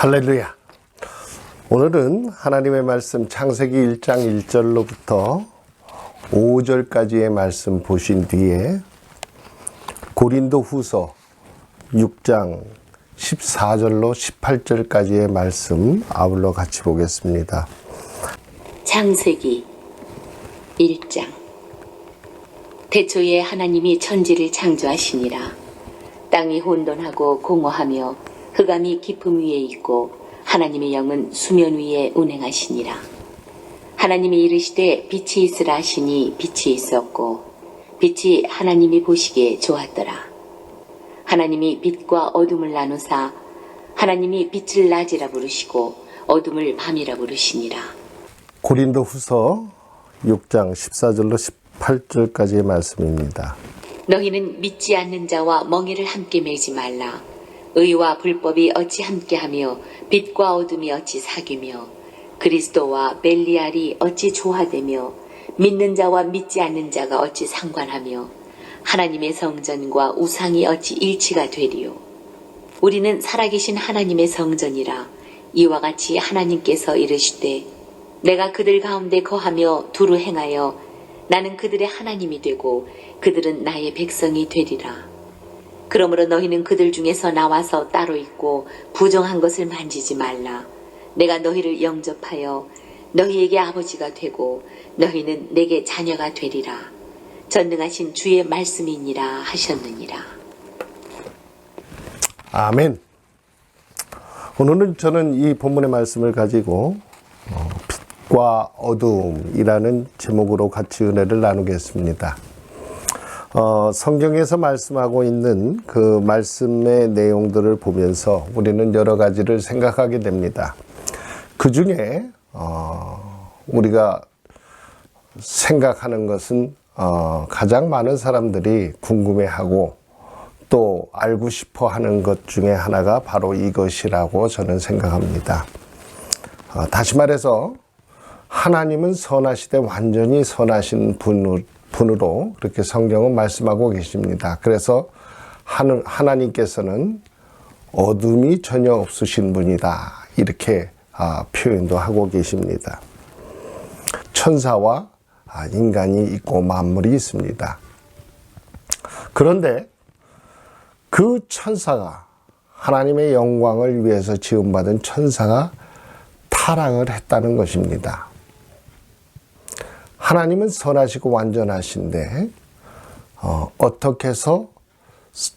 할렐루야. 오늘은 하나님의 말씀 창세기 1장 1절로부터 5절까지의 말씀 보신 뒤에 고린도 후서 6장 14절로 18절까지의 말씀 아울러 같이 보겠습니다. 창세기 1장. 태초에 하나님이 천지를 창조하시니라. 땅이 혼돈하고 공허하며 흑암이 깊음 위에 있고 하나님의 영은 수면 위에 운행하시니라. 하나님이 이르시되 빛이 있으라 하시니 빛이 있었고 빛이 하나님이 보시기에 좋았더라. 하나님이 빛과 어둠을 나누사 하나님이 빛을 낮이라 부르시고 어둠을 밤이라 부르시니라. 고린도 후서 6장 14절로 18절까지의 말씀입니다. 너희는 믿지 않는 자와 멍에를 함께 매지 말라. 의와 불법이 어찌 함께하며 빛과 어둠이 어찌 사귀며 그리스도와 벨리알이 어찌 조화되며 믿는 자와 믿지 않는 자가 어찌 상관하며 하나님의 성전과 우상이 어찌 일치가 되리요. 우리는 살아계신 하나님의 성전이라. 이와 같이 하나님께서 이르시되 내가 그들 가운데 거하며 두루 행하여 나는 그들의 하나님이 되고 그들은 나의 백성이 되리라. 그러므로 너희는 그들 중에서 나와서 따로 있고 부정한 것을 만지지 말라. 내가 너희를 영접하여 너희에게 아버지가 되고 너희는 내게 자녀가 되리라. 전능하신 주의 말씀이니라 하셨느니라. 아멘. 오늘은 저는 이 본문의 말씀을 가지고 빛과 어둠이라는 제목으로 같이 은혜를 나누겠습니다. 성경에서 말씀하고 있는 그 말씀의 내용들을 보면서 우리는 여러 가지를 생각하게 됩니다. 그 중에 우리가 생각하는 것은 가장 많은 사람들이 궁금해하고 또 알고 싶어 하는 것 중에 하나가 바로 이것이라고 저는 생각합니다. 다시 말해서 하나님은 선하시되 완전히 선하신 분으로 그렇게 성경은 말씀하고 계십니다. 그래서 하나님께서는 어둠이 전혀 없으신 분이다, 이렇게 표현도 하고 계십니다. 천사와 인간이 있고 만물이 있습니다. 그런데 그 천사가, 하나님의 영광을 위해서 지음받은 천사가 타락을 했다는 것입니다. 하나님은 선하시고 완전하신데 어떻게 해서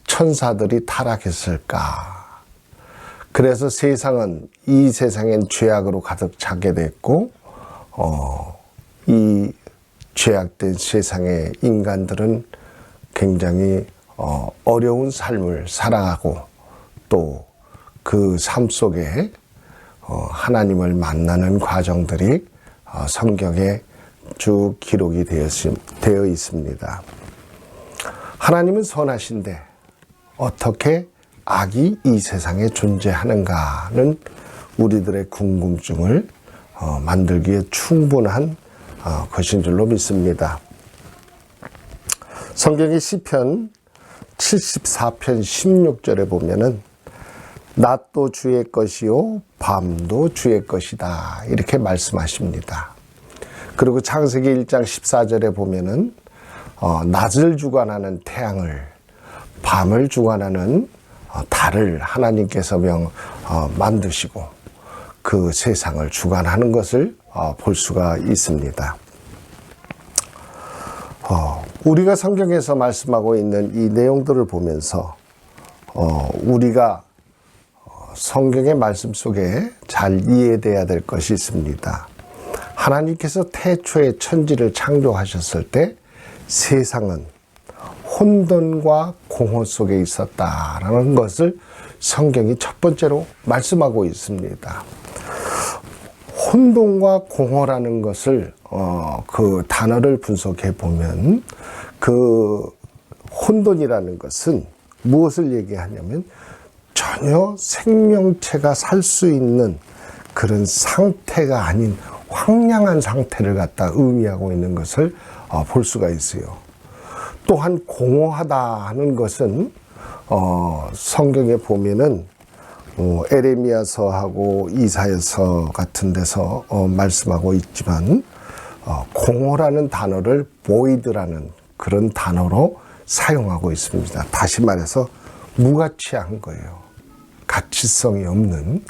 천사들이 타락했을까? 그래서 이 세상엔 죄악으로 가득 차게 됐고 이 죄악된 세상의 인간들은 굉장히 어려운 삶을 살아가고 또 그 삶 속에 하나님을 만나는 과정들이 성경에 쭉 기록이 되어 있습니다. 하나님은 선하신데 어떻게 악이 이 세상에 존재하는가는 우리들의 궁금증을 만들기에 충분한 것인 줄로 믿습니다. 성경의 시편 74편 16절에 보면은 낮도 주의 것이요 밤도 주의 것이다, 이렇게 말씀하십니다. 그리고 창세기 1장 14절에 보면은 낮을 주관하는 태양을, 밤을 주관하는 달을 하나님께서 만드시고 그 세상을 주관하는 것을 볼 수가 있습니다. 우리가 성경에서 말씀하고 있는 이 내용들을 보면서 우리가 성경의 말씀 속에 잘 이해돼야 될 것이 있습니다. 하나님께서 태초에 천지를 창조하셨을 때 세상은 혼돈과 공허 속에 있었다라는 것을 성경이 첫 번째로 말씀하고 있습니다. 혼돈과 공허라는 것을 그 단어를 분석해 보면 그 혼돈이라는 것은 무엇을 얘기하냐면 전혀 생명체가 살 수 있는 그런 상태가 아닌 황량한 상태를 갖다 의미하고 있는 것을 볼 수가 있어요. 또한 공허하다 하는 것은 성경에 보면은 에레미야서하고 이사야서 같은 데서 말씀하고 있지만 공허라는 단어를 void라는 그런 단어로 사용하고 있습니다. 다시 말해서 무가치한 거예요. 가치성이 없는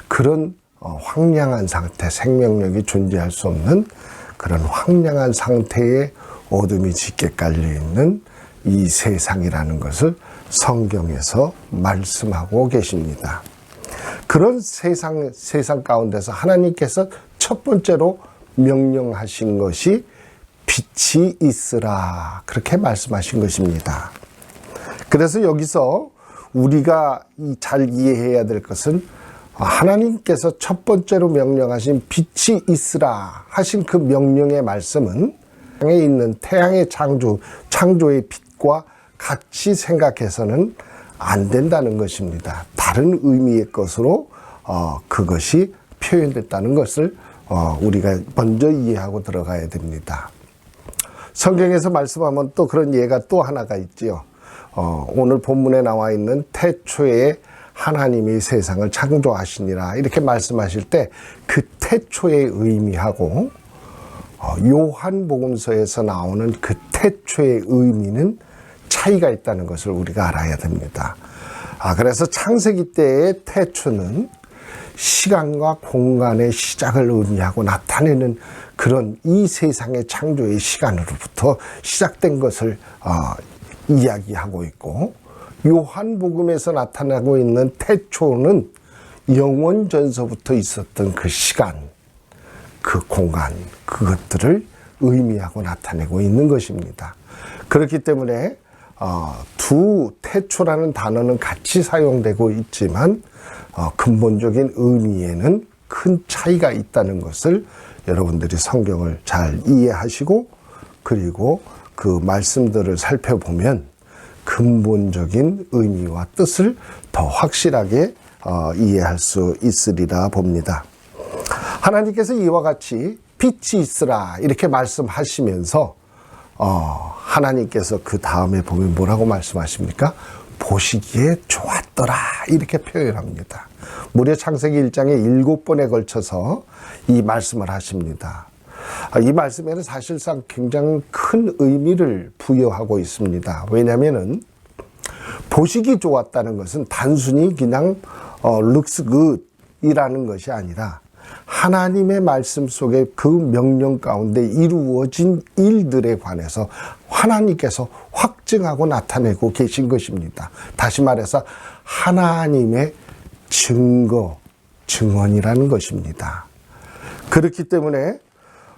그런 황량한 상태, 생명력이 존재할 수 없는 그런 황량한 상태에 어둠이 짙게 깔려있는 이 세상이라는 것을 성경에서 말씀하고 계십니다. 그런 세상 가운데서 하나님께서 첫 번째로 명령하신 것이 빛이 있으라, 그렇게 말씀하신 것입니다. 그래서 여기서 우리가 잘 이해해야 될 것은 하나님께서 첫 번째로 명령하신 빛이 있으라 하신 그 명령의 말씀은 태양에 있는 태양의 창조의 빛과 같이 생각해서는 안 된다는 것입니다. 다른 의미의 것으로 그것이 표현됐다는 것을 우리가 먼저 이해하고 들어가야 됩니다. 성경에서 말씀하면 또 그런 예가 또 하나가 있지요. 오늘 본문에 나와 있는 태초에 하나님이 세상을 창조하시니라 이렇게 말씀하실 때 그 태초의 의미하고 요한복음서에서 나오는 그 태초의 의미는 차이가 있다는 것을 우리가 알아야 됩니다. 그래서 창세기 때의 태초는 시간과 공간의 시작을 의미하고 나타내는 그런 이 세상의 창조의 시간으로부터 시작된 것을 이야기하고 있고, 요한복음에서 나타나고 있는 태초는 영원 전서부터 있었던 그 시간, 그 공간, 그것들을 의미하고 나타내고 있는 것입니다. 그렇기 때문에 두 태초라는 단어는 같이 사용되고 있지만 근본적인 의미에는 큰 차이가 있다는 것을 여러분들이 성경을 잘 이해하시고, 그리고 그 말씀들을 살펴보면 근본적인 의미와 뜻을 더 확실하게 이해할 수 있으리라 봅니다. 하나님께서 이와 같이 빛이 있으라 이렇게 말씀하시면서 하나님께서 그 다음에 보면 뭐라고 말씀하십니까? 보시기에 좋았더라 이렇게 표현합니다. 무려 창세기 1장에 7번에 걸쳐서 이 말씀을 하십니다. 이 말씀에는 사실상 굉장히 큰 의미를 부여하고 있습니다. 왜냐하면은 보시기 좋았다는 것은 단순히 그냥 looks good 이라는 것이 아니라 하나님의 말씀 속에 그 명령 가운데 이루어진 일들에 관해서 하나님께서 확증하고 나타내고 계신 것입니다. 다시 말해서 하나님의 증언이라는 것입니다. 그렇기 때문에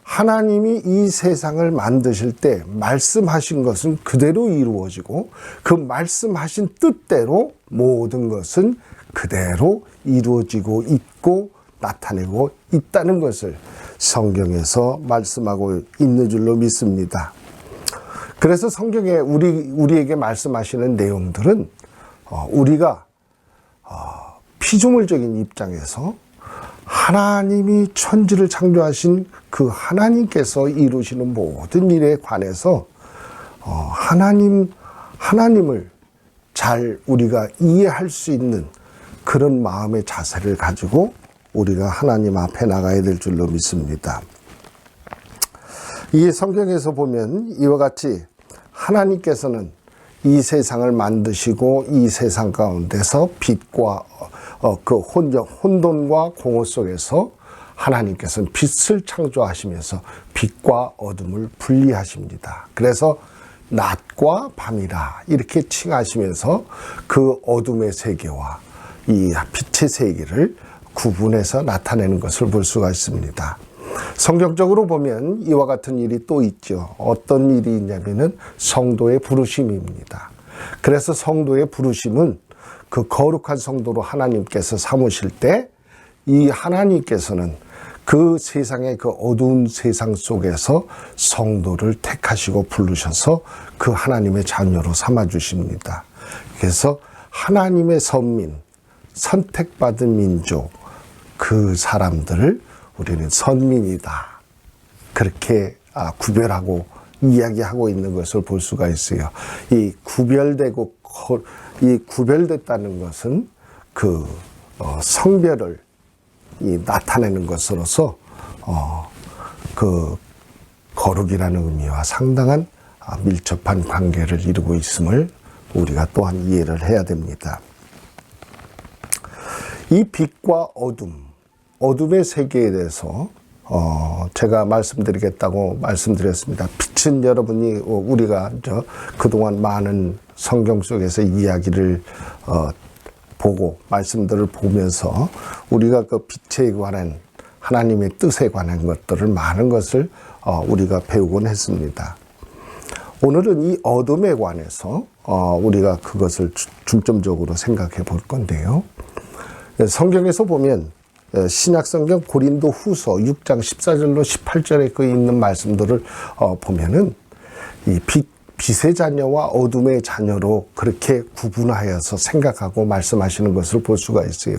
하나님이 이 세상을 만드실 때 말씀하신 것은 그대로 이루어지고 그 말씀하신 뜻대로 모든 것은 그대로 이루어지고 있고 나타내고 있다는 것을 성경에서 말씀하고 있는 줄로 믿습니다. 그래서 성경에 우리에게 말씀하시는 내용들은 우리가 피조물적인 입장에서 하나님이 천지를 창조하신 그 하나님께서 이루시는 모든 일에 관해서 하나님을 잘 우리가 이해할 수 있는 그런 마음의 자세를 가지고 우리가 하나님 앞에 나가야 될 줄로 믿습니다. 이 성경에서 보면 이와 같이 하나님께서는 이 세상을 만드시고 이 세상 가운데서 빛과 그 혼돈과 공허 속에서 하나님께서는 빛을 창조하시면서 빛과 어둠을 분리하십니다. 그래서 낮과 밤이라 이렇게 칭하시면서 그 어둠의 세계와 이 빛의 세계를 구분해서 나타내는 것을 볼 수가 있습니다. 성경적으로 보면 이와 같은 일이 또 있죠. 어떤 일이 있냐면은 성도의 부르심입니다. 그래서 성도의 부르심은 그 거룩한 성도로 하나님께서 삼으실 때 이 하나님께서는 그 세상의 그 어두운 세상 속에서 성도를 택하시고 부르셔서 그 하나님의 자녀로 삼아 주십니다. 그래서 하나님의 선민, 선택받은 민족, 그 사람들을 우리는 선민이다. 그렇게 구별하고 이야기하고 있는 것을 볼 수가 있어요. 이 구별됐다는 것은 그 성별을 나타내는 것으로서 그 거룩이라는 의미와 상당한 밀접한 관계를 이루고 있음을 우리가 또한 이해를 해야 됩니다. 이 빛과 어둠의 세계에 대해서 제가 말씀드리겠다고 말씀드렸습니다. 빛은 여러분이 우리가 그동안 많은 성경 속에서 이야기를 보고 말씀들을 보면서 우리가 그 빛에 관한 하나님의 뜻에 관한 것들을 많은 것을 우리가 배우곤 했습니다. 오늘은 이 어둠에 관해서 우리가 그것을 중점적으로 생각해 볼 건데요. 성경에서 보면 신약성경 고린도 후서 6장 14절로 18절에 그 있는 말씀들을 보면은 이 빛의 자녀와 어둠의 자녀로 그렇게 구분하여서 생각하고 말씀하시는 것을 볼 수가 있어요.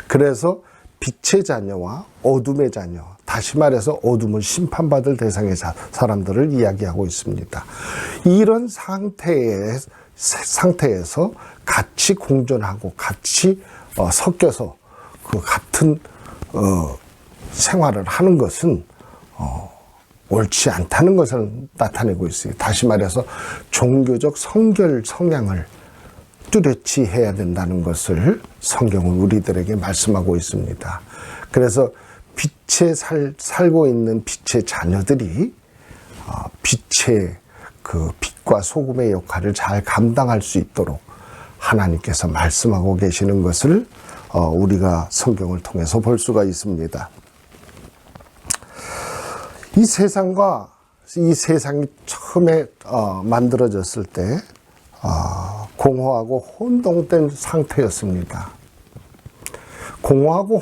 그래서 빛의 자녀와 어둠의 자녀, 다시 말해서 어둠은 심판받을 대상의 사람들을 이야기하고 있습니다. 이런 상태에서 같이 공존하고 같이 섞여서 그 같은 생활을 하는 것은 옳지 않다는 것을 나타내고 있어요. 다시 말해서 종교적 성결 성향을 뚜렷이 해야 된다는 것을 성경은 우리들에게 말씀하고 있습니다. 그래서 빛에 살고 있는 빛의 자녀들이 빛의 그 빛과 소금의 역할을 잘 감당할 수 있도록 하나님께서 말씀하고 계시는 것을 우리가 성경을 통해서 볼 수가 있습니다. 이 세상이 처음에 만들어졌을 때 공허하고 혼돈된 상태였습니다. 공허하고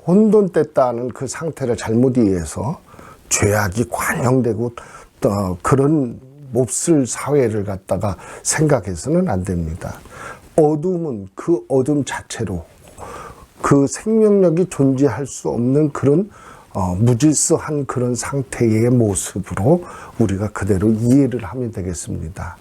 혼돈됐다는 그 상태를 잘못 이해해서 죄악이 관영되고 그런 몹쓸 사회를 갖다가 생각해서는 안 됩니다. 어둠은 그 어둠 자체로 그 생명력이 존재할 수 없는 그런 무질서한 그런 상태의 모습으로 우리가 그대로 이해를 하면 되겠습니다.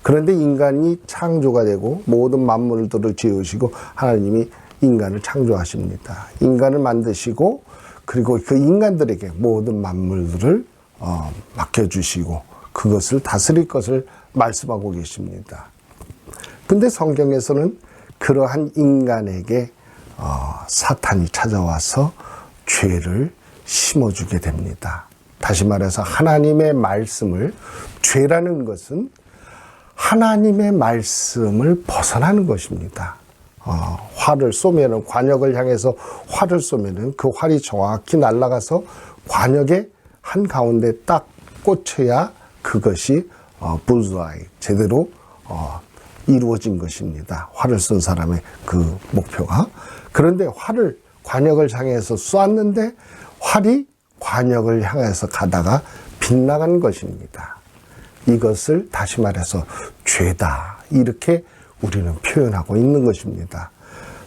그런데 인간이 창조가 되고 모든 만물들을 지으시고 하나님이 인간을 창조하십니다. 인간을 만드시고 그리고 그 인간들에게 모든 만물들을 맡겨주시고 그것을 다스릴 것을 말씀하고 계십니다. 근데 성경에서는 그러한 인간에게 사탄이 찾아와서 죄를 심어주게 됩니다. 다시 말해서 하나님의 말씀을, 죄라는 것은 하나님의 말씀을 벗어나는 것입니다. 활을 쏘면은, 관역을 향해서 활을 쏘면은 그 활이 정확히 날아가서 관역의 한가운데 딱 꽂혀야 그것이 불즈아이, 제대로 이루어진 것입니다. 활을 쏜 사람의 그 목표가. 그런데 활을 관역을 향해서 쏘았는데 활이 관역을 향해서 가다가 빗나간 것입니다. 이것을 다시 말해서 죄다, 이렇게 우리는 표현하고 있는 것입니다.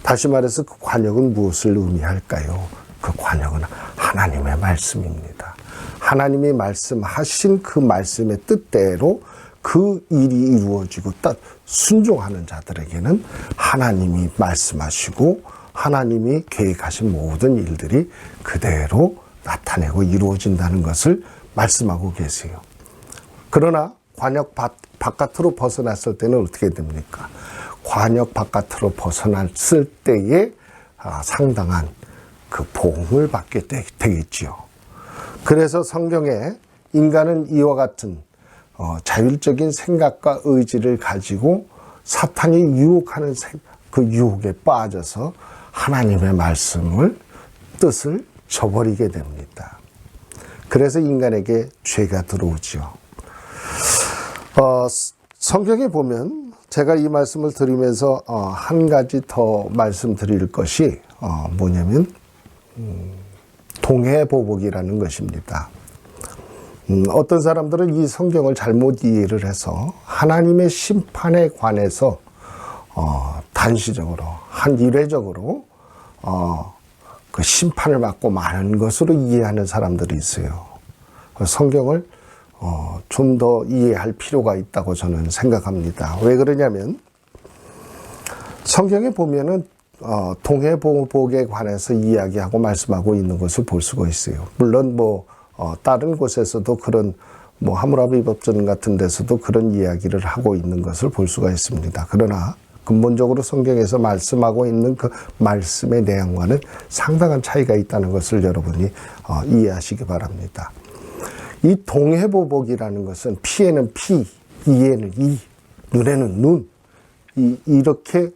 다시 말해서 그 관역은 무엇을 의미할까요? 그 관역은 하나님의 말씀입니다. 하나님이 말씀하신 그 말씀의 뜻대로 그 일이 이루어지고 딱 순종하는 자들에게는 하나님이 말씀하시고 하나님이 계획하신 모든 일들이 그대로 나타내고 이루어진다는 것을 말씀하고 계세요. 그러나 관역 바깥으로 벗어났을 때는 어떻게 됩니까? 관역 바깥으로 벗어났을 때에 상당한 그 보응을 받게 되겠지요. 그래서 성경에 인간은 이와 같은 자율적인 생각과 의지를 가지고 사탄이 유혹하는 그 유혹에 빠져서 하나님의 말씀을, 뜻을 저버리게 됩니다. 그래서 인간에게 죄가 들어오죠. 성경에 보면 제가 이 말씀을 드리면서 한 가지 더 말씀드릴 것이 뭐냐면 동해보복이라는 것입니다. 어떤 사람들은 이 성경을 잘못 이해를 해서 하나님의 심판에 관해서 단시적으로, 한 일회적으로 그 심판을 받고 마는 것으로 이해하는 사람들이 있어요. 성경을 좀 더 이해할 필요가 있다고 저는 생각합니다. 왜 그러냐면 성경에 보면은 동해보복에 관해서 이야기하고 말씀하고 있는 것을 볼 수가 있어요. 물론 다른 곳에서도 그런 하무라비 법전 같은 데서도 그런 이야기를 하고 있는 것을 볼 수가 있습니다. 그러나 근본적으로 성경에서 말씀하고 있는 그 말씀의 내용과는 상당한 차이가 있다는 것을 여러분이 이해하시기 바랍니다. 이 동해보복이라는 것은 피에는 피, 이에는 이, 눈에는 눈, 이렇게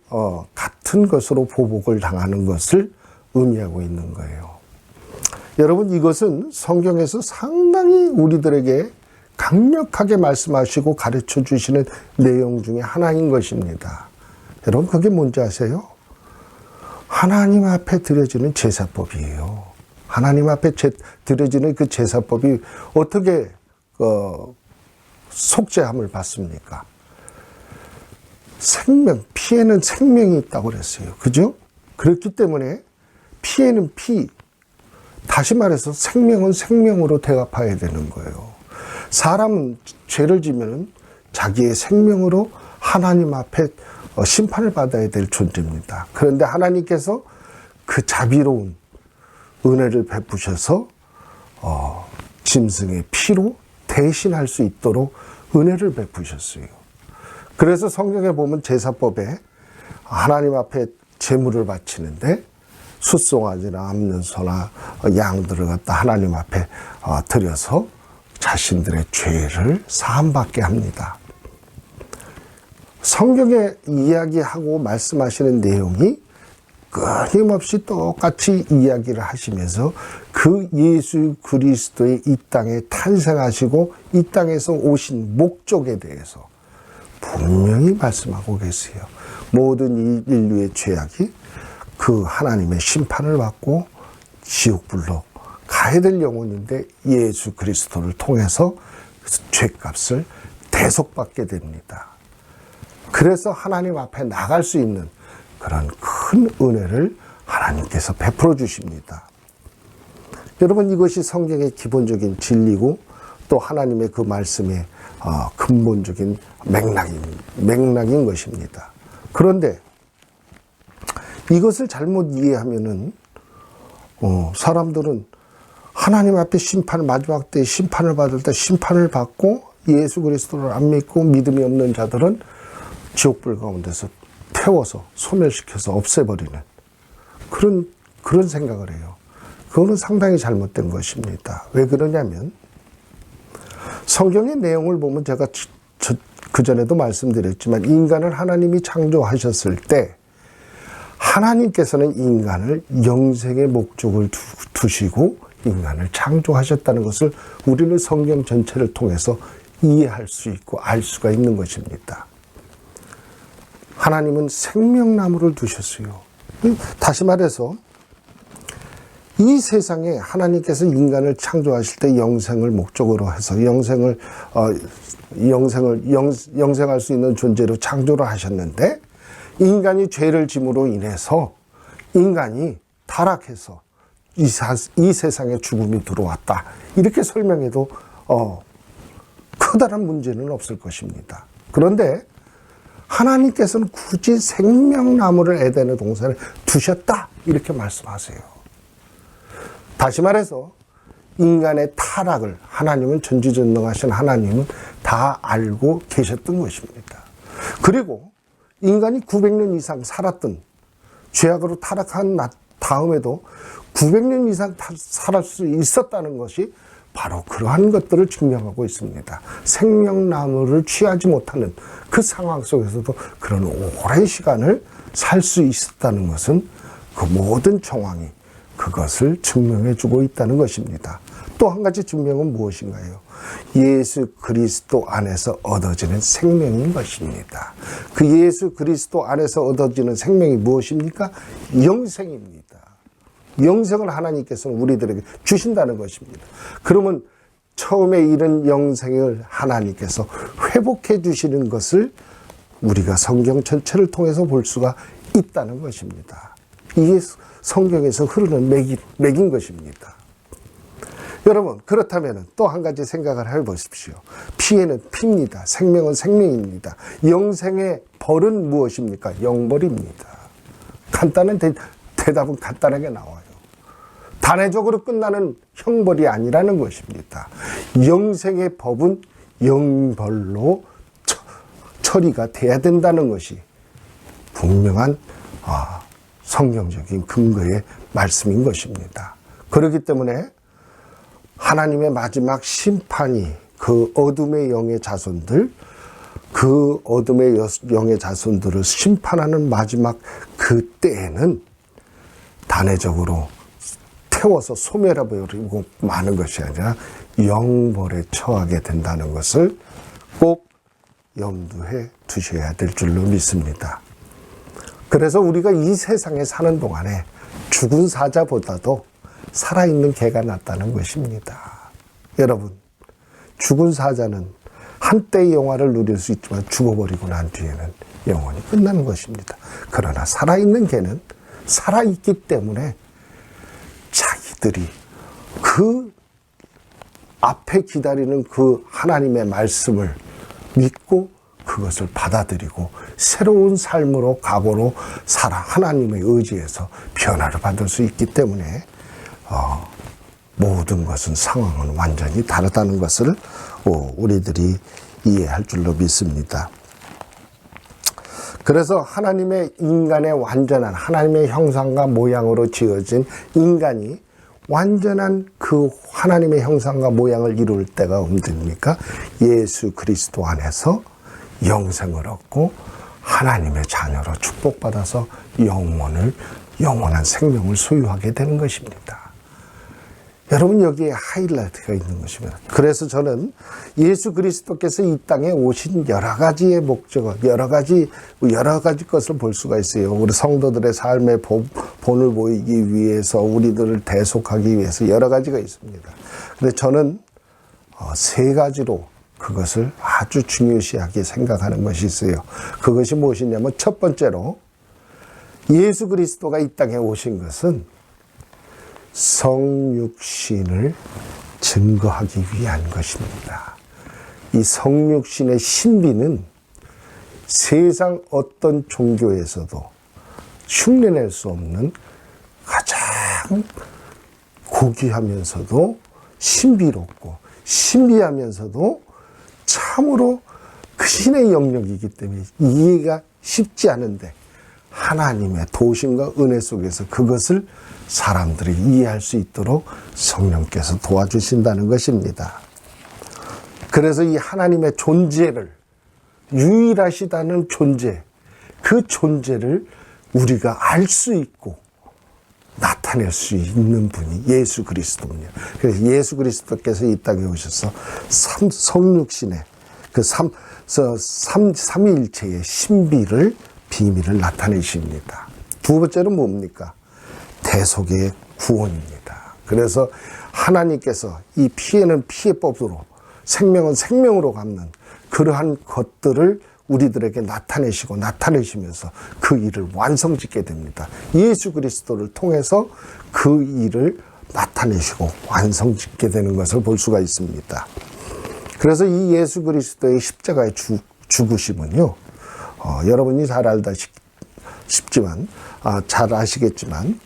같은 것으로 보복을 당하는 것을 의미하고 있는 거예요. 여러분, 이것은 성경에서 상당히 우리들에게 강력하게 말씀하시고 가르쳐 주시는 내용 중에 하나인 것입니다. 여러분, 그게 뭔지 아세요? 하나님 앞에 드려지는 제사법이에요. 하나님 앞에 드려지는 그 제사법이 어떻게 속죄함을 받습니까? 생명, 피에는 생명이 있다고 그랬어요. 그죠? 그렇기 때문에 피에는 피, 다시 말해서 생명은 생명으로 대갚아야 되는 거예요. 사람은 죄를 지면 자기의 생명으로 하나님 앞에 심판을 받아야 될 존재입니다. 그런데 하나님께서 그 자비로운 은혜를 베푸셔서 짐승의 피로 대신할 수 있도록 은혜를 베푸셨어요. 그래서 성경에 보면 제사법에 하나님 앞에 제물을 바치는데 숫송아지나 암염소나 양들을 갖다 하나님 앞에 드려서 자신들의 죄를 사함받게 합니다. 성경에 이야기하고 말씀하시는 내용이 끊임없이 똑같이 이야기를 하시면서 그 예수 그리스도의 이 땅에 탄생하시고 이 땅에서 오신 목적에 대해서 분명히 말씀하고 계세요. 모든 이 인류의 죄악이 그 하나님의 심판을 받고 지옥불로 가야 될 영혼인데 예수 그리스도를 통해서 죄값을 대속받게 됩니다. 그래서 하나님 앞에 나갈 수 있는 그런 큰 은혜를 하나님께서 베풀어 주십니다. 여러분, 이것이 성경의 기본적인 진리고 또 하나님의 그 말씀의 근본적인 맥락인 것입니다. 그런데 이것을 잘못 이해하면은 사람들은 하나님 앞에 마지막 때 심판을 받을 때 심판을 받고 예수 그리스도를 안 믿고 믿음이 없는 자들은 지옥불 가운데서 태워서 소멸시켜서 없애버리는 그런 생각을 해요. 그거는 상당히 잘못된 것입니다. 왜 그러냐면 성경의 내용을 보면 제가 그전에도 말씀드렸지만 인간을 하나님이 창조하셨을 때 하나님께서는 인간을 영생의 목적을 두시고 인간을 창조하셨다는 것을 우리는 성경 전체를 통해서 이해할 수 있고 알 수가 있는 것입니다. 하나님은 생명나무를 두셨어요. 다시 말해서 이 세상에 하나님께서 인간을 창조하실 때 영생을 목적으로 해서 영생할 수 있는 존재로 창조를 하셨는데 인간이 죄를 짐으로 인해서 인간이 타락해서 이 세상에 죽음이 들어왔다. 이렇게 설명해도 커다란 문제는 없을 것입니다. 그런데 하나님께서는 굳이 생명나무를 에덴의 동산에 두셨다. 이렇게 말씀하세요. 다시 말해서 인간의 타락을 하나님은 전지전능하신 하나님은 다 알고 계셨던 것입니다. 그리고 인간이 900년 이상 살았던 죄악으로 타락한 다음에도 900년 이상 살 수 있었다는 것이 바로 그러한 것들을 증명하고 있습니다. 생명나무를 취하지 못하는 그 상황 속에서도 그런 오랜 시간을 살 수 있었다는 것은 그 모든 정황이 그것을 증명해 주고 있다는 것입니다. 또 한 가지 증명은 무엇인가요? 예수 그리스도 안에서 얻어지는 생명인 것입니다. 그 예수 그리스도 안에서 얻어지는 생명이 무엇입니까? 영생입니다. 영생을 하나님께서는 우리들에게 주신다는 것입니다. 그러면 처음에 잃은 영생을 하나님께서 회복해 주시는 것을 우리가 성경 전체를 통해서 볼 수가 있다는 것입니다. 이게 성경에서 흐르는 맥인 것입니다. 여러분, 그렇다면 또 한 가지 생각을 해보십시오. 피에는 피입니다. 생명은 생명입니다. 영생의 벌은 무엇입니까? 영벌입니다. 간단한 대답은 간단하게 나와요. 단회적으로 끝나는 형벌이 아니라는 것입니다. 영생의 법은 영벌로 처리가 돼야 된다는 것이 분명한 성경적인 근거의 말씀인 것입니다. 그렇기 때문에 하나님의 마지막 심판이 그 어둠의 영의 자손들, 그 어둠의 영의 자손들을 심판하는 마지막 그 때에는 단회적으로 태워서 소멸해버리고 마는 것이 아니라 영벌에 처하게 된다는 것을 꼭 염두에 두셔야 될 줄로 믿습니다. 그래서 우리가 이 세상에 사는 동안에 죽은 사자보다도 살아있는 개가 낫다는 것입니다. 여러분, 죽은 사자는 한때의 영화를 누릴 수 있지만 죽어버리고 난 뒤에는 영원히 끝나는 것입니다. 그러나 살아있는 개는 살아있기 때문에 자기들이 그 앞에 기다리는 그 하나님의 말씀을 믿고 그것을 받아들이고 새로운 삶으로 각오로 살아 하나님의 의지에서 변화를 받을 수 있기 때문에 모든 것은 상황은 완전히 다르다는 것을 우리들이 이해할 줄로 믿습니다. 그래서 하나님의 인간의 완전한 하나님의 형상과 모양으로 지어진 인간이 완전한 그 하나님의 형상과 모양을 이룰 때가 언제입니까? 예수 그리스도 안에서 영생을 얻고 하나님의 자녀로 축복받아서 영원한 생명을 소유하게 되는 것입니다. 여러분, 여기에 하이라이트가 있는 것입니다. 그래서 저는 예수 그리스도께서 이 땅에 오신 여러 가지의 목적을, 여러 가지 것을 볼 수가 있어요. 우리 성도들의 삶의 본을 보이기 위해서, 우리들을 대속하기 위해서 여러 가지가 있습니다. 근데 저는 세 가지로 그것을 아주 중요시하게 생각하는 것이 있어요. 그것이 무엇이냐면, 첫 번째로 예수 그리스도가 이 땅에 오신 것은 성육신을 증거하기 위한 것입니다. 이 성육신의 신비는 세상 어떤 종교에서도 흉내낼 수 없는 가장 고귀하면서도 신비롭고 신비하면서도 참으로 그 신의 영역이기 때문에 이해가 쉽지 않은데 하나님의 도심과 은혜 속에서 그것을 사람들이 이해할 수 있도록 성령께서 도와주신다는 것입니다. 그래서 이 하나님의 존재를, 유일하시다는 존재, 그 존재를 우리가 알 수 있고 나타낼 수 있는 분이 예수 그리스도입니다. 그래서 예수 그리스도께서 이 땅에 오셔서 성육신의 그 삼위일체의 신비를, 비밀을 나타내십니다. 두 번째는 뭡니까? 대속의 구원입니다. 그래서 하나님께서 이 피해는 피해법으로, 생명은 생명으로 갚는 그러한 것들을 우리들에게 나타내시면서 그 일을 완성짓게 됩니다. 예수 그리스도를 통해서 그 일을 나타내시고 완성짓게 되는 것을 볼 수가 있습니다. 그래서 이 예수 그리스도의 십자가의 죽으심은요, 여러분이 잘 잘 아시겠지만,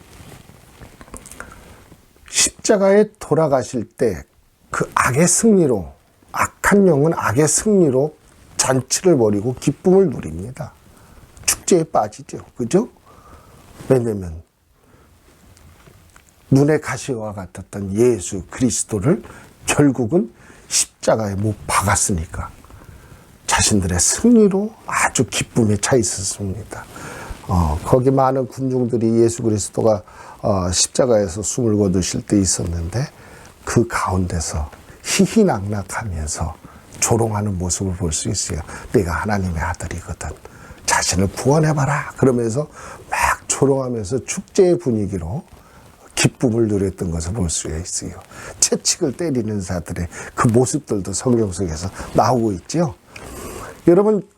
십자가에 돌아가실 때 그 악의 승리로, 악한 영은 악의 승리로 잔치를 벌이고 기쁨을 누립니다. 축제에 빠지죠. 그죠? 왜냐면 눈의 가시와 같았던 예수 그리스도를 결국은 십자가에 못 박았으니까 자신들의 승리로 아주 기쁨에 차 있었습니다. 거기 많은 군중들이 예수 그리스도가 십자가에서 숨을 거두실 때 있었는데 그 가운데서 희희낙낙하면서 조롱하는 모습을 볼 수 있어요. 내가 하나님의 아들이거든. 자신을 구원해봐라. 그러면서 막 조롱하면서 축제의 분위기로 기쁨을 누렸던 것을 볼 수가 있어요. 채찍을 때리는 자들의 그 모습들도 성경 속에서 나오고 있죠. 여러분,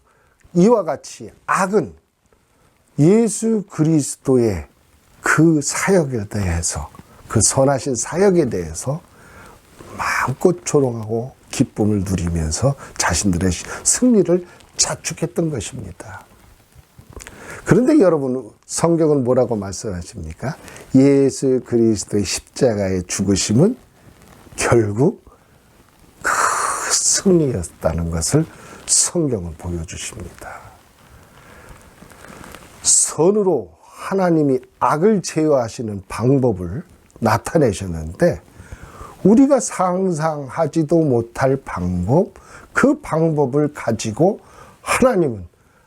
이와 같이 악은 예수 그리스도의 그 사역에 대해서, 그 선하신 사역에 대해서 마음껏 조롱하고 기쁨을 누리면서 자신들의 승리를 자축했던 것입니다. 그런데 여러분, 성경은 뭐라고 말씀하십니까? 예수 그리스도의 십자가의 죽으심은 결국 그 승리였다는 것을 성경은 보여주십니다. 선으로 하나님이 악을 제어하시는 방법을 나타내셨는데, 우리가 상상하지도 못할 방법, 그 방법을 가지고 하나님은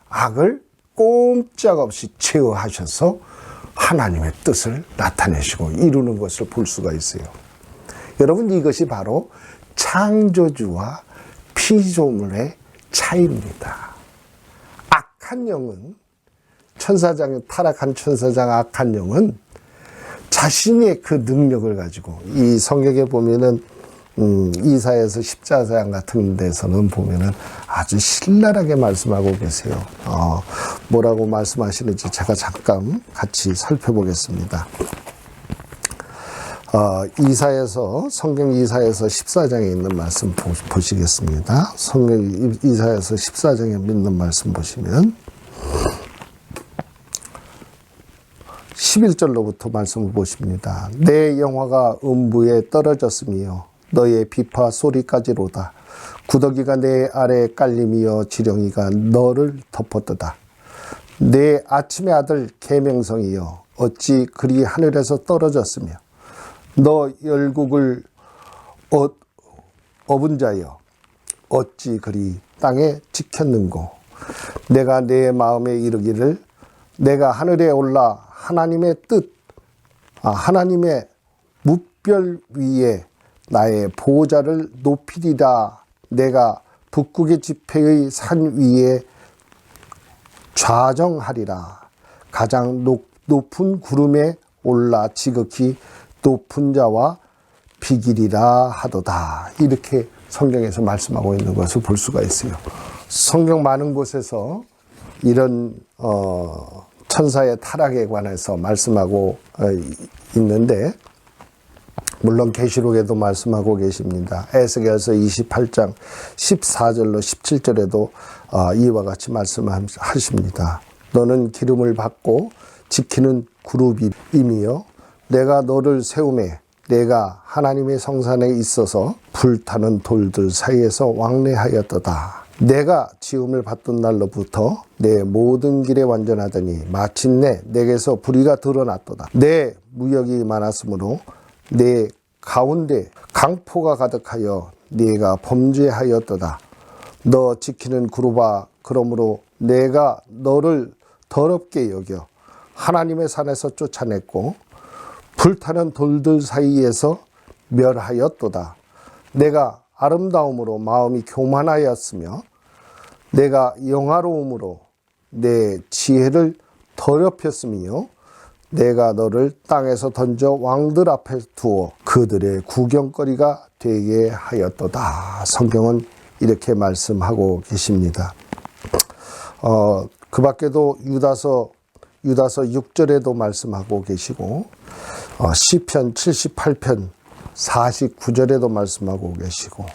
악을 꼼짝없이 제어하셔서 하나님의 뜻을 나타내시고 이루는 것을 볼 수가 있어요. 여러분, 이것이 바로 창조주와 피조물의 차이입니다. 악한 영은, 타락한 천사장 악한 영은 자신의 그 능력을 가지고, 이 성경에 보면은 이사야서 14장 같은 데서는 보면은 아주 신랄하게 말씀하고 계세요. 뭐라고 말씀하시는지 제가 잠깐 같이 살펴보겠습니다. 성경 이사야서 14장에 있는 말씀 보시겠습니다. 성경 이사야서 14장에 있는 말씀 보시면 11절로부터 말씀을 보십니다. 내 영화가 음부에 떨어졌으며 너의 비파 소리까지로다. 구더기가 내 아래에 깔림이여 지렁이가 너를 덮었도다. 내 아침의 아들 계명성이여 어찌 그리 하늘에서 떨어졌으며 너 열국을 업은 자여 어찌 그리 땅에 지켰는고. 내가 내 마음에 이르기를 내가 하늘에 올라 하나님의 하나님의 뭇별 위에 나의 보좌를 높이리라. 내가 북극의 지폐의 산 위에 좌정하리라. 가장 높은 구름에 올라 지극히 높은 자와 비기리라 하도다. 이렇게 성경에서 말씀하고 있는 것을 볼 수가 있어요. 성경 많은 곳에서 이런 천사의 타락에 관해서 말씀하고 있는데, 물론 계시록에도 말씀하고 계십니다. 에스겔서 28장 14절로 17절에도 이와 같이 말씀하십니다. 너는 기름을 받고 지키는 그룹임이여 내가 너를 세우매 내가 하나님의 성산에 있어서 불타는 돌들 사이에서 왕래하였도다. 내가 지음을 받던 날로부터 내 모든 길에 완전하더니 마침내 내게서 불의가 드러났도다. 내 무역이 많았으므로 내 가운데 강포가 가득하여 네가 범죄하였도다. 너 지키는 그룹아, 그러므로 내가 너를 더럽게 여겨 하나님의 산에서 쫓아냈고 불타는 돌들 사이에서 멸하였도다. 내가 아름다움으로 마음이 교만하였으며 내가 영화로움으로 내 지혜를 더럽혔으며 내가 너를 땅에서 던져 왕들 앞에 두어 그들의 구경거리가 되게 하였도다. 성경은 이렇게 말씀하고 계십니다. 그 밖에도 유다서 6절에도 말씀하고 계시고 시편 78편 49절에도 말씀하고 계시고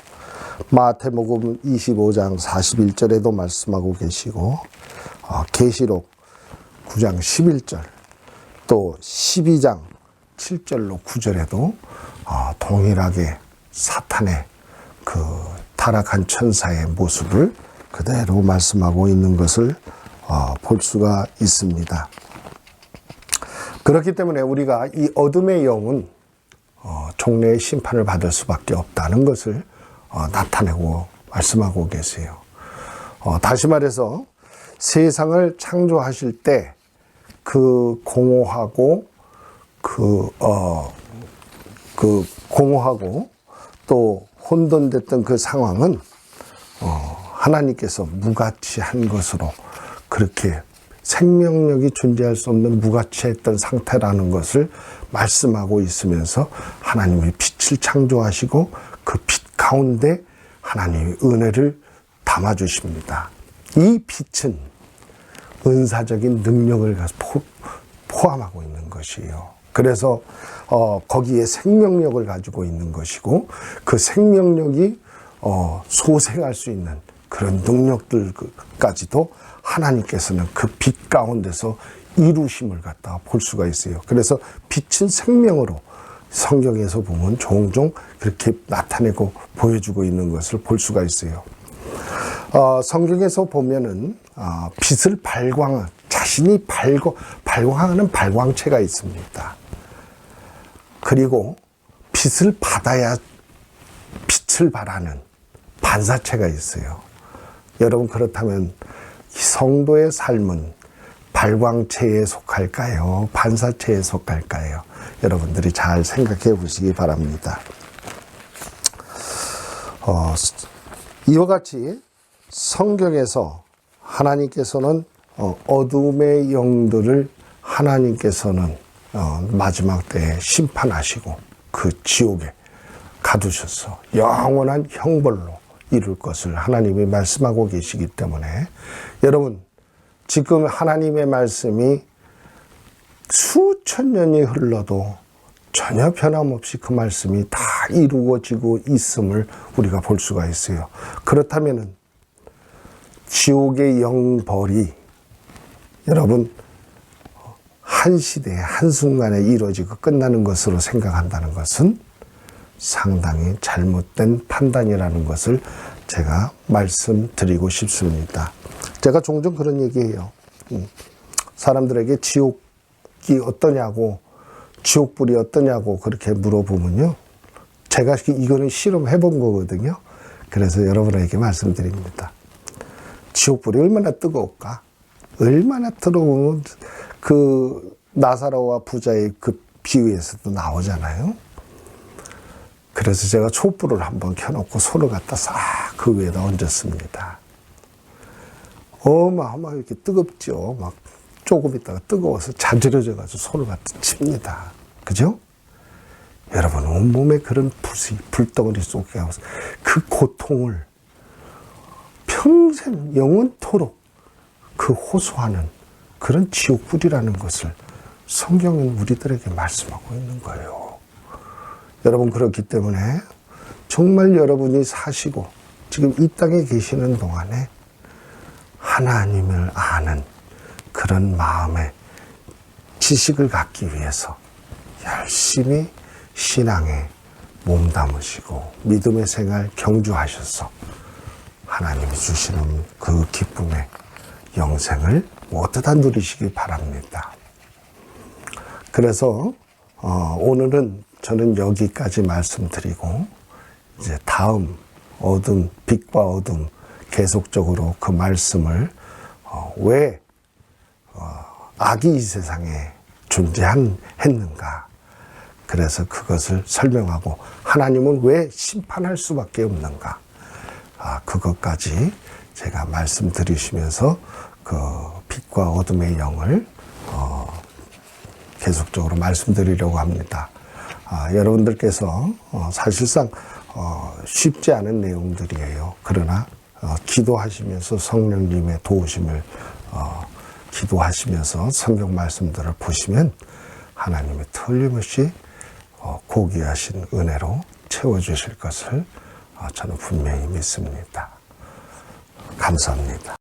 마태복음 25장 41절에도 말씀하고 계시고 계시록 9장 11절 또 12장 7절로 9절에도 동일하게 사탄의 그 타락한 천사의 모습을 그대로 말씀하고 있는 것을 볼 수가 있습니다. 그렇기 때문에 우리가 이 어둠의 영은 종래의 심판을 받을 수밖에 없다는 것을 나타내고 말씀하고 계세요. 다시 말해서 세상을 창조하실 때 그 공허하고 공허하고 또 혼돈됐던 그 상황은 하나님께서 무가치한 것으로 그렇게 생명력이 존재할 수 없는 무가치했던 상태라는 것을 말씀하고 있으면서 하나님의 빛을 창조하시고 그 빛 가운데 하나님의 은혜를 담아주십니다. 이 빛은 은사적인 능력을 포함하고 있는 것이에요. 그래서 거기에 생명력을 가지고 있는 것이고 그 생명력이 소생할 수 있는 그런 능력들까지도 하나님께서는 그 빛 가운데서 이루심을 갖다가 볼 수가 있어요. 그래서 빛은 생명으로 성경에서 보면 종종 그렇게 나타내고 보여주고 있는 것을 볼 수가 있어요. 성경에서 보면은 빛을 발광한, 자신이 발광하는 발광체가 있습니다. 그리고 빛을 받아야 빛을 발하는 반사체가 있어요. 여러분, 그렇다면 성도의 삶은 발광체에 속할까요? 반사체에 속할까요? 여러분들이 잘 생각해 보시기 바랍니다. 이와 같이 성경에서 하나님께서는 어둠의 영들을 하나님께서는 마지막 때에 심판하시고 그 지옥에 가두셔서 영원한 형벌로 이룰 것을 하나님이 말씀하고 계시기 때문에 여러분, 지금 하나님의 말씀이 수천 년이 흘러도 전혀 변함없이 그 말씀이 다 이루어지고 있음을 우리가 볼 수가 있어요. 그렇다면 지옥의 영벌이 여러분 한 시대에 한순간에 이루어지고 끝나는 것으로 생각한다는 것은 상당히 잘못된 판단이라는 것을 제가 말씀드리고 싶습니다. 제가 종종 그런 얘기해요. 사람들에게 지옥이 어떠냐고, 지옥불이 어떠냐고 그렇게 물어보면요, 제가 이거는 실험해 본 거거든요. 그래서 여러분에게 말씀드립니다. 지옥불이 얼마나 뜨거울까? 얼마나 뜨거우면 그 나사로와 부자의 그 비유에서도 나오잖아요. 그래서 제가 촛불을 한번 켜놓고 손을 갖다 싹 그 위에다 얹었습니다. 어마어마하게 이렇게 뜨겁죠. 막 조금 있다가 뜨거워서 자지러져가지고 손을 갖다 칩니다. 그죠? 여러분, 온몸에 그런 불덩어리 쏟게 하고서 그 고통을 평생 영원토록 그 호소하는 그런 지옥불이라는 것을 성경은 우리들에게 말씀하고 있는 거예요. 여러분, 그렇기 때문에 정말 여러분이 사시고 지금 이 땅에 계시는 동안에 하나님을 아는 그런 마음의 지식을 갖기 위해서 열심히 신앙에 몸담으시고 믿음의 생활 경주하셔서 하나님이 주시는 그 기쁨의 영생을 모두 다 누리시기 바랍니다. 그래서 오늘은 저는 여기까지 말씀드리고 이제 다음 어둠, 빛과 어둠 계속적으로 그 말씀을 왜 악이 이 세상에 존재했는가, 그래서 그것을 설명하고 하나님은 왜 심판할 수밖에 없는가, 그것까지 제가 말씀드리시면서 그 빛과 어둠의 영을 계속적으로 말씀드리려고 합니다. 여러분들께서 사실상 쉽지 않은 내용들이에요. 그러나 기도하시면서 성령님의 도우심을 기도하시면서 성경 말씀들을 보시면 하나님이 틀림없이 고귀하신 은혜로 채워주실 것을 저는 분명히 믿습니다. 감사합니다.